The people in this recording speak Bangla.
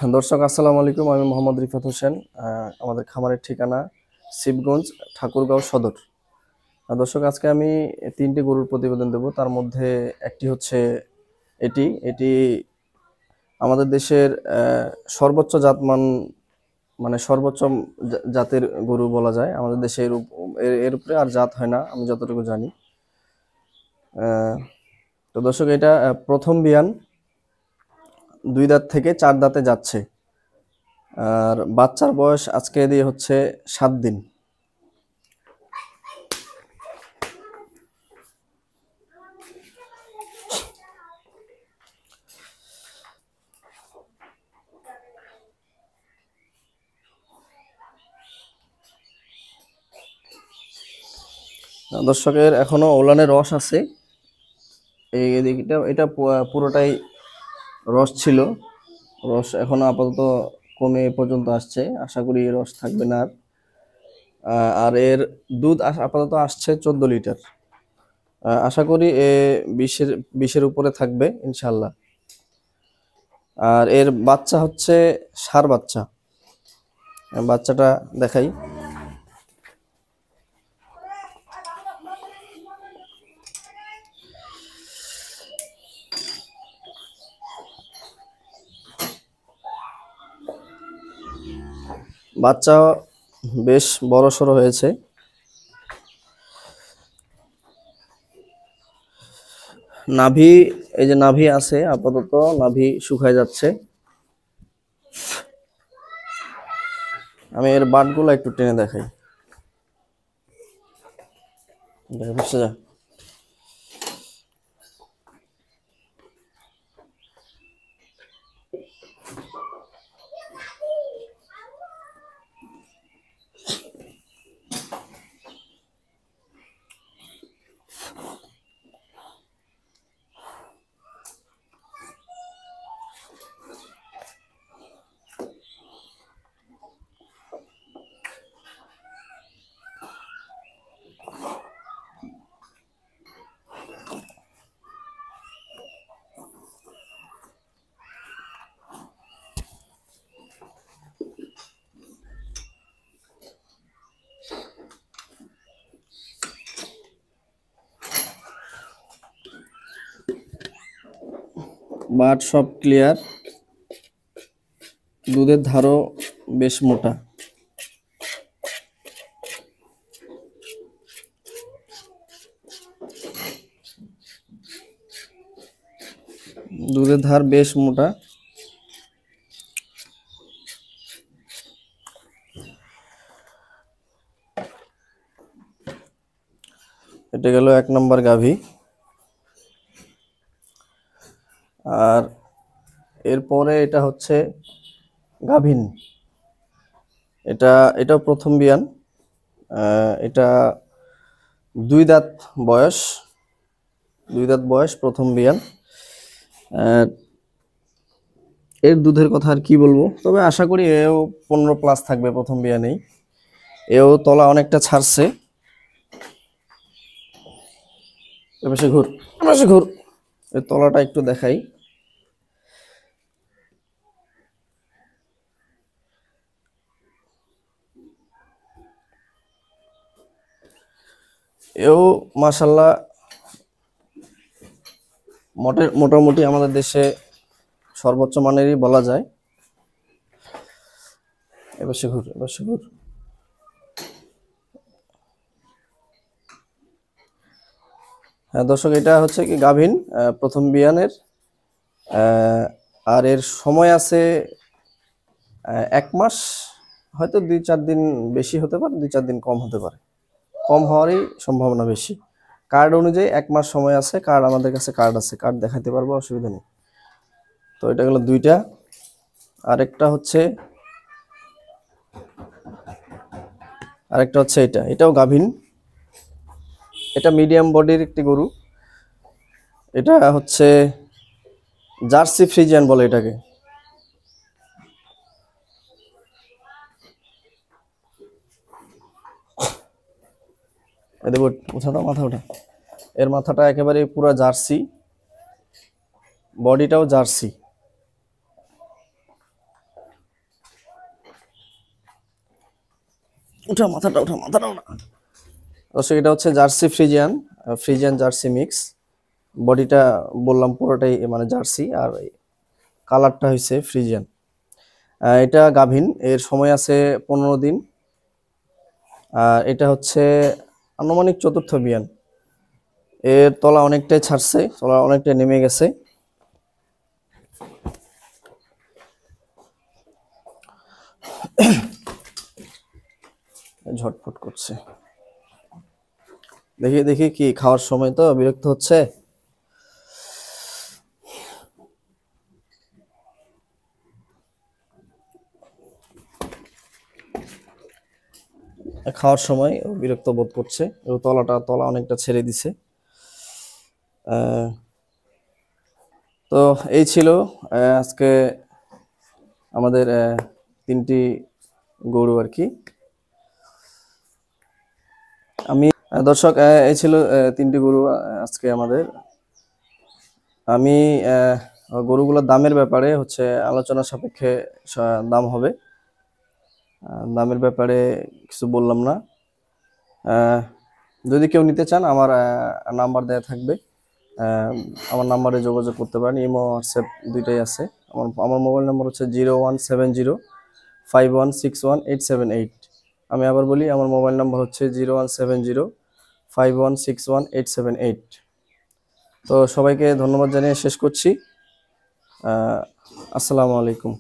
দর্শক আসসালামু আলাইকুম, আমি মোহাম্মদ রিফাত হোসেন। আমাদের খামারের ঠিকানা শিবগঞ্জ, ঠাকুরগাঁও সদর। দর্শক, আজকে আমি তিনটি গরুর প্রতিবেদন দেব। তার মধ্যে একটি হচ্ছে এটি এটি আমাদের দেশের সর্বোচ্চ জাতমান, মানে সর্বোচ্চ জাতের গরু বলা যায়। আমাদের দেশে এর উপরে আর জাত হয় না, আমি যতটুকু জানি। তো দর্শক, এটা প্রথম বিয়ান, 2 দাঁত থেকে 4 দাঁতে যাচ্ছে। আর বাচ্চার বয়স আজকে দিয়ে হচ্ছে 7 দিন। দর্শকের এখনো ওলানের রস আছে। এটা পুরোটাই রস ছিল। রস এখনো আপাতত কমে এ পর্যন্ত আসছে, আশা করি এই রস থাকবে না আর। আর এর দুধ আপাতত আসছে 14 লিটার। আশা করি 20-এর উপরে থাকবে ইনশাল্লাহ। আর এর বাচ্চা হচ্ছে ষাঁড় বাচ্চা। বাচ্চাটা দেখাই। বাচ্চা বেশ বড়সড় হয়েছে। নাভি, এই যে নাভি আছে, আপাতত নাভি শুকায় যাচ্ছে। আমি এর বাটগুলো একটু টেনে দেখাই। বুঝতে যা বাট সব ক্লিয়ার। দুধের ধারও বেশ মোটা। দুধের ধার বেশ মোটা। এটা গেল 1 নম্বর গাভী। আর এরপরে এটা হচ্ছে গাভীন। এটাও প্রথম বিয়ান। এটা 2 দাঁত বয়স, 2 দাঁত বয়স, প্রথম বিয়ান। এর দুধের কথা আর কি বলবো, তবে আশা করি এও 15+ থাকবে প্রথম বিয়ানেই। এও তলা অনেকটা ছাড়ছে। এপাশে ঘুর, এপাশে ঘুর, এর তলাটা একটু দেখাই। এও মাশাল্লাহ মোটামুটি আমাদের দেশে সর্বোচ্চ মানেরই বলা যায়। এপাশে ঘুর, এপাশে ঘুর। হ্যাঁ দর্শক, এটা হচ্ছে কি গাভীন, প্রথম বিয়ানের। আর এর সময় আছে 1 মাস, হয়তো 2-4 দিন বেশি হতে পারে, 2-4 দিন কম হতে পারে। কম হওয়ারই সম্ভাবনা বেশি। কার্ড অনুযায়ী 1 মাস সময় আছে। কার্ড আমাদের কাছে কার্ড আছে, কার্ড দেখাতে পারবো, অসুবিধা নেই। তো এটা গেল 2টা। আরেকটা হচ্ছে এটাও গাভীন। এটা মিডিয়াম বডির একটি গরু। এটা হচ্ছে জার্সি ফ্রিজিয়ান বলে এটাকে। এদের মাথা ওঠা। এর মাথাটা একেবারে পুরো জার্সি, বডিটাও জার্সি। উঠা মাথাটা, উঠা মাথাটা উঠা। দর্শক এটা হচ্ছে jersey Friesian, Friesian jersey mix. বডিটা বললাম পুরোটাই মানে জার্সি, আর কালারটা হচ্ছে ফ্রিজিয়ান। এটা গাভীন, এর সময় আছে 15 দিন। আর এটা হচ্ছে আনুমানিক চতুর্থ বিয়ান। এর তলা অনেকটাই ছাড়ছে, তলা অনেকটাই নেমে গেছে। ঝটফট করছে, দেখি দেখি কি খাওয়ার সময় তো বিরক্ত হচ্ছে। খাওয়ার সময় ও বিরক্ত বোধ করছে, ও তলা অনেকটা ছেড়ে দিছে। তো এই ছিল আজকে আমাদের 3টি গরু আর কি। আমি দর্শক এই ছিল 3টি গরু আজকে আমাদের। আমি গরুগুলোর দামের ব্যাপারে হচ্ছে আলোচনা সাপেক্ষে দাম হবে। দামের ব্যাপারে কিছু বললাম না। যদি কেউ নিতে চান আমার নাম্বার দেয়া থাকবে, আমার নাম্বারে যোগাযোগ করতে পারেন। ইমো হোয়াটসঅ্যাপ দুইটাই আছে। আমার মোবাইল নাম্বার হচ্ছে 017051618778। আমি আবার বলি, আমার মোবাইল নাম্বার হচ্ছে 017051618778। তো সবাইকে ধন্যবাদ জানিয়ে শেষ করছি। আসসালামু আলাইকুম।